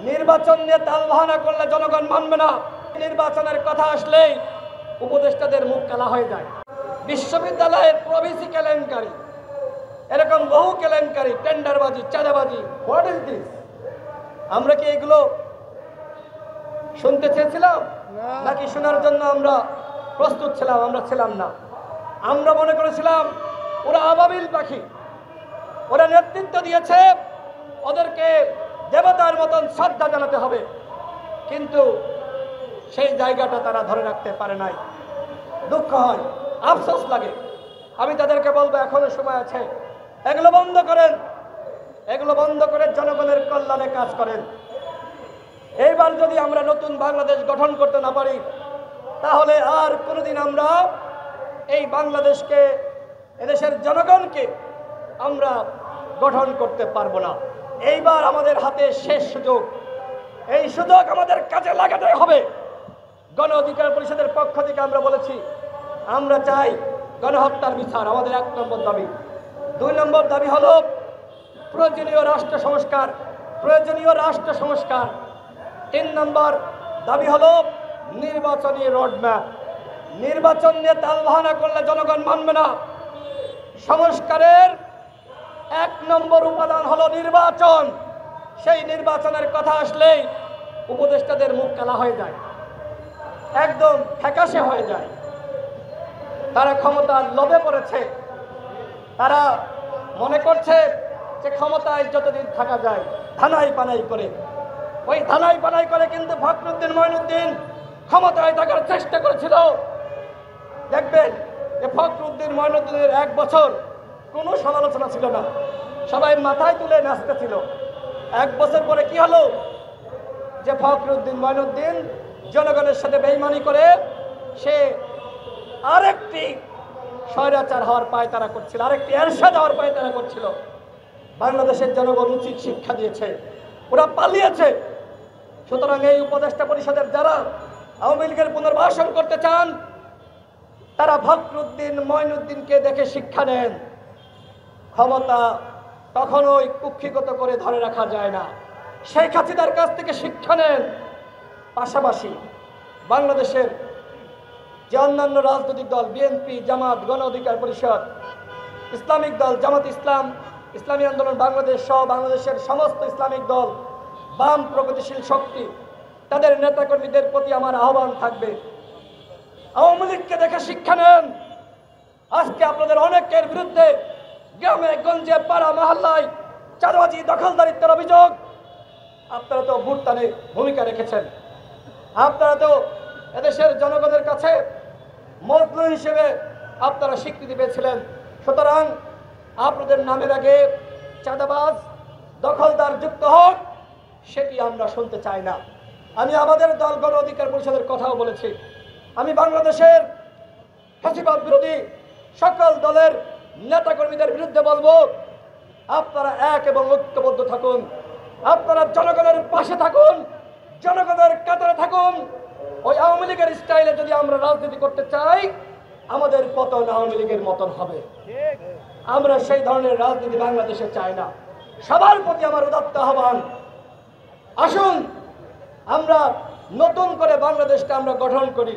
নির্বাচন নিয়ে তালবাহানা করলে জনগণ মানবে না। নির্বাচনের কথা আসলেই উপদেষ্টাদের মুখ কালা হয়ে যায়। বিশ্ববিদ্যালয়ের প্রভিসি কেলেঙ্কারি, এরকম বহু কেলেঙ্কারি, টেন্ডারবাজি, চাঁদাবাজি, হোয়াট ইজ দিস? আমরা কি এগুলো শুনতে চেয়েছিলাম নাকি শোনার জন্য আমরা প্রস্তুত ছিলাম? আমরা ছিলাম না। আমরা মনে করেছিলাম ওরা আবাবিল পাখি, ওরা নেতৃত্ব দিয়েছে, ওদেরকে দেবতার মতন শ্রদ্ধা জানাতে হবে, কিন্তু সেই জায়গাটা তারা ধরে রাখতে পারে নাই। দুঃখ হয়, আফসোস লাগে। আমি তাদেরকে বলবো এখনো সময় আছে, এগুলো বন্ধ করেন, এগুলো বন্ধ করে জনগণের কল্যাণে কাজ করেন। এইবার যদি আমরা নতুন বাংলাদেশ গঠন করতে না পারি, তাহলে আর কোনোদিন আমরা এই বাংলাদেশকে, এদেশের জনগণকে আমরা গঠন করতে পারবো না। এইবার আমাদের হাতে শেষ সুযোগ, এই সুযোগ আমাদের কাজে লাগাতে হবে। গণ অধিকার পরিষদের পক্ষ থেকে আমরা বলেছি, আমরা চাই গণহত্যার বিচার, আমাদের 1 নম্বর দাবি। 2 নম্বর দাবি হলো প্রয়োজনীয় রাষ্ট্র সংস্কার, প্রয়োজনীয় রাষ্ট্র সংস্কার। 3 নম্বর দাবি হলো নির্বাচনী রোডম্যাপ। নির্বাচন নিয়ে তালবাহানা করলে জনগণ মানবে না। সংস্কারের 1 নম্বর উপাদান হলো নির্বাচন। সেই নির্বাচনের কথা আসলেই উপদেষ্টাদের মুখ কালা হয়ে যায়, একদম ফ্যাকাশে হয়ে যায়। তারা ক্ষমতার লোভে পড়েছে, তারা মনে করছে যে ক্ষমতায় যতদিন থাকা যায় ধানাই পানাই করে, ওই ধানাই পানাই করে কিন্তু ফখরুদ্দিন মঈনুদ্দিন ক্ষমতায় থাকার চেষ্টা করেছিল। দেখবেন যে ফখরুদ্দিন মঈনুদ্দিনের 1 বছর কোনো সমালোচনা ছিল না, সবাই মাথায় তুলে নাচতেছিল। 1 বছর পরে কি হলো? যে ফখরুদ্দিন মঈনুদ্দিন জনগণের সাথে বেইমানি করে সে আরেকটি স্বৈরাচার হওয়ার পায়তারা করছিল, আরেকটি এরশাদ হওয়ার পায়তারা করছিল। বাংলাদেশের জনগণ উচিত শিক্ষা দিয়েছে, ওরা পালিয়েছে। সুতরাং এই উপদেষ্টা পরিষদের যারা আওয়ামী লীগের পুনর্বাসন করতে চান, তারা ফখরুদ্দিন মঈনুদ্দিনকে দেখে শিক্ষা নেন। ক্ষমতা কখনোই কুক্ষিগত করে ধরে রাখা যায় না, শেখ হাসিনার কাছ থেকে শিক্ষা নেন। পাশাপাশি বাংলাদেশের যে অন্যান্য রাজনৈতিক দল, বিএনপি, জামাত, গণ অধিকার পরিষদ, ইসলামিক দল, জামাত ইসলাম, ইসলামী আন্দোলন বাংলাদেশ সহ বাংলাদেশের সমস্ত ইসলামিক দল, বাম প্রগতিশীল শক্তি, তাদের নেতাকর্মীদের প্রতি আমার আহ্বান থাকবে, আওয়ামী লীগকে দেখে শিক্ষা নেন। আজকে আপনাদের অনেকের বিরুদ্ধে গ্রামে গঞ্জে পাড়া মহল্লায় চাঁদাবাজি, দখলদারিত্বের অভিযোগ। আপনারা তো ভোটদানে ভূমিকা রেখেছেন, আপনারা তো এদেশের জনগণের কাছে মজলুম হিসেবে আপনারা স্বীকৃতি পেয়েছিলেন। সুতরাং আপনাদের নামের আগে চাঁদাবাজ, দখলদার যুক্ত হোক, সেটি আমরা শুনতে চাই না। আমি আমাদের দল গণ অধিকার পরিষদের কথাও বলেছি। আমি বাংলাদেশের ফ্যাসিবাদ বিরোধী সকল দলের নেতাকর্মীদের বিরুদ্ধে বলবো, আপনারা এক এবং ঐক্যবদ্ধ থাকুন, আপনারা জনগণের পাশে থাকুন, জনগণের কাতারে থাকুন। ওই আওয়ামী লীগের স্টাইলে যদি আমরা রাজনীতি করতে চাই, আমাদের পতন আওয়ামী লীগের মতন হবে। আমরা সেই ধরনের রাজনীতি বাংলাদেশে চাই না। সবার প্রতি আমার উদাত্ত আহ্বান, আসুন আমরা নতুন করে বাংলাদেশকে আমরা গঠন করি।